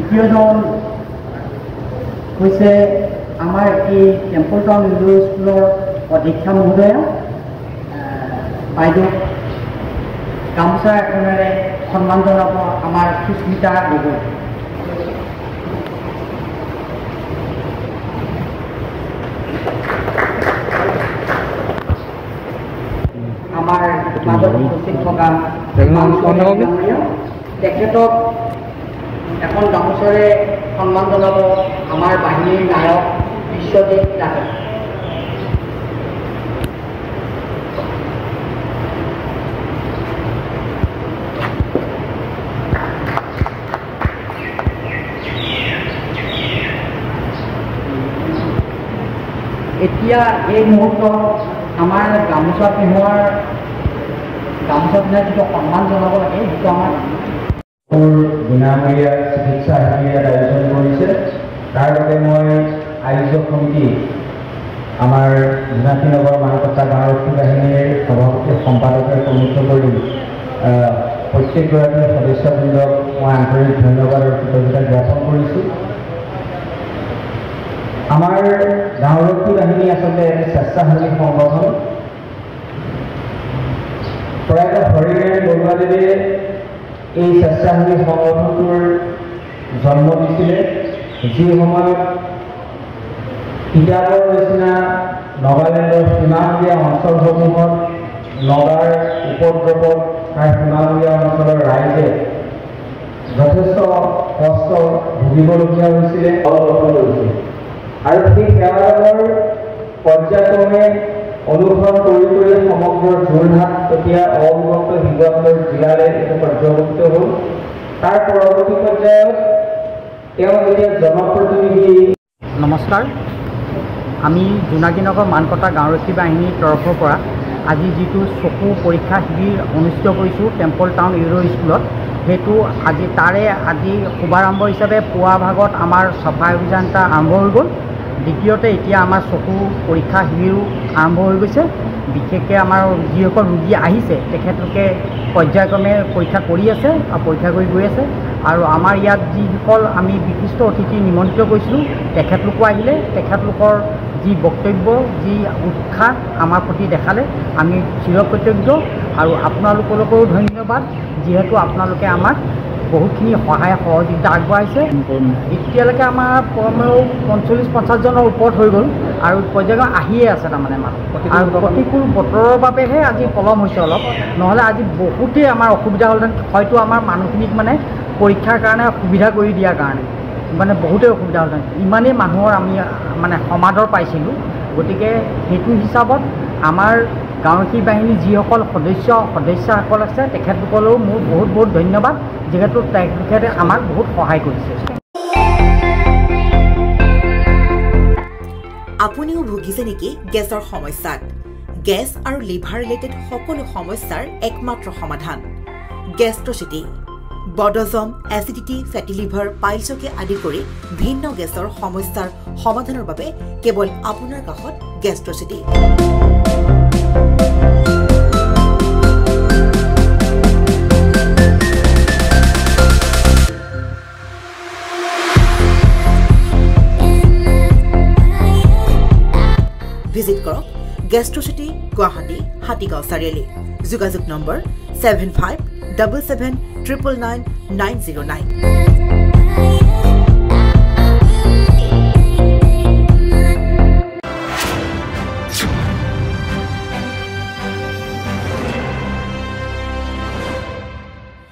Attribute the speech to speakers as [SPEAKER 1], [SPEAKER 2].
[SPEAKER 1] দ্বিতীয়জন হৈছে আমাৰ এই টেম্পল টাউন ইউৰো স্কুলৰ অধ্যক্ষা মহোদয়া বাইদেউ গামোচা এখনেৰে সন্মান জনাব আমাৰ সুস্মিতা গগৈ। আমাৰ মাজত উপস্থিত থকা তেখেতক এখন গামোচাৰে সন্মান জনাব আমাৰ বাহিনীৰ নায়ক বিশ্বজিৎ দাসে। এতিয়া এই মুহূৰ্তত আমাৰ গামোচা পিন্ধোৱাৰ গামোচা পিন্ধাৰ যিটো সন্মান জনাব লাগে সেইটো আমাৰ
[SPEAKER 2] বিনামূলীয়া চিকিৎসা শিবিৰ আয়োজন কৰিছে। তাৰ বাবে মই আয়োজক সমিতি আমাৰ জোনাকীনগৰ মানকটা গাঁওৰক্ষী বাহিনীৰ সভাপতি সম্পাদকে প্ৰমুখ কৰি প্ৰত্যেকগৰাকী সদস্যবৃন্দক মই আন্তৰিক ধন্যবাদ আৰু কৃতজ্ঞতা জ্ঞাপন কৰিছোঁ। আমাৰ গাঁওৰক্ষী বাহিনী আচলতে এক স্বেচ্ছাসেৱী সংগঠন। প্ৰয়াত হৰিনাৰায়ণ বৰুৱাদেৱে এই স্বেচ্ছাসেৱী সংগঠনটোৰ জন্ম দিছিলে, যি সময়ত কিতাপৰ নিচিনা নগালেণ্ডৰ সীমামূলীয়া অঞ্চলসমূহত নগাৰ উপদ্ৰৱত তাৰ সীমামূলীয়া অঞ্চলৰ ৰাইজে যথেষ্ট কষ্ট ভুগিবলগীয়া হৈছিলে আৰু সেই সেৱাদানৰ পৰ্যায়ক্ৰমে অনুসৰণ কৰি সমগ্ৰ যোৰহাট এতিয়া অবিভক্ত শিৱসাগৰ জিলালৈ পৰ্যবেক্ষিত হ'ল। তাৰ পৰৱৰ্তী পৰ্যায়ত তেওঁ যেতিয়া জনপ্ৰতিনিধি।
[SPEAKER 1] নমস্কাৰ, আমি জোনাকীনগৰ মানকটা গাঁওৰক্ষী বাহিনীৰ তৰফৰ পৰা আজি যিটো চকু পৰীক্ষা শিবিৰ অনুষ্ঠিত কৰিছোঁ টেম্পল টাউন ইউৰো স্কুলত, সেইটো তাৰে আজি শুভাৰম্ভ হিচাপে পুৱা ভাগত আমাৰ চাফাই অভিযান এটা আৰম্ভ হৈ গ'ল। দ্বিতীয়তে এতিয়া আমাৰ চকু পৰীক্ষা শিবিৰো আৰম্ভ হৈ গৈছে। বিশেষকৈ আমাৰ যিসকল ৰোগী আহিছে তেখেতলোকে পৰ্যায়ক্ৰমে পৰীক্ষা কৰি আছে আৰু পৰীক্ষা কৰি গৈ আছে। আৰু আমাৰ ইয়াত যিসকল আমি বিশিষ্ট অতিথি নিমন্ত্ৰিত কৰিছিলোঁ তেখেতলোকো আহিলে। তেখেতলোকৰ যি বক্তব্য, যি উৎসাহ আমাৰ প্ৰতি দেখালে আমি চিৰকৃতজ্ঞ আৰু আপোনালোকলৈকো ধন্যবাদ, যিহেতু আপোনালোকে আমাক বহুতখিনি সহায় সহযোগিতা আগবঢ়াইছে। এতিয়ালৈকে আমাৰ কমেও 40-50জনৰ ওপৰত হৈ গ'ল আৰু পৰ্যায়ক্ৰমে আহিয়ে আছে তাৰমানে মানুহ। আৰু প্ৰতিকূল বতৰৰ বাবেহে আজি পলম হৈছে অলপ, নহ'লে আজি বহুতেই আমাৰ অসুবিধা হ'লহেঁতেন। হয়তো আমাৰ মানুহখিনিক মানে পৰীক্ষাৰ কাৰণে সুবিধা কৰি দিয়াৰ কাৰণে মানে বহুতেই অসুবিধা হ'লহেঁতেন। ইমানেই মানুহৰ আমি মানে সমাদৰ পাইছিলোঁ। গতিকে সেইটো হিচাপত আমাৰ গাঁওৰক্ষী বাহিনীৰ যিসকল সদস্যসকল আছে তেখেতলোকলৈও মোৰ বহুত বহুত ধন্যবাদ, যিহেতু তেখেতে আমাক বহুত সহায় কৰিছে।
[SPEAKER 3] আপুনিও ভুগিছে নেকি গেছৰ সমস্যাত? গেছ আৰু লিভাৰ ৰিলেটেড সকলো সমস্যাৰ একমাত্ৰ সমাধান গেষ্ট্ৰচিটি। বদহজম, এচিডিটি, ফেটি লিভাৰ, পাইলছকে আদি কৰি ভিন্ন গেছৰ সমস্যাৰ সমাধানৰ বাবে কেৱল আপোনাৰ কাষত গেষ্ট্ৰচিটি। ভিজিট কৰক গেষ্ট্ৰচিটি, গুৱাহাটী, হাতীগাঁও চাৰিআলি। যোগাযোগ নম্বৰ 7577999909।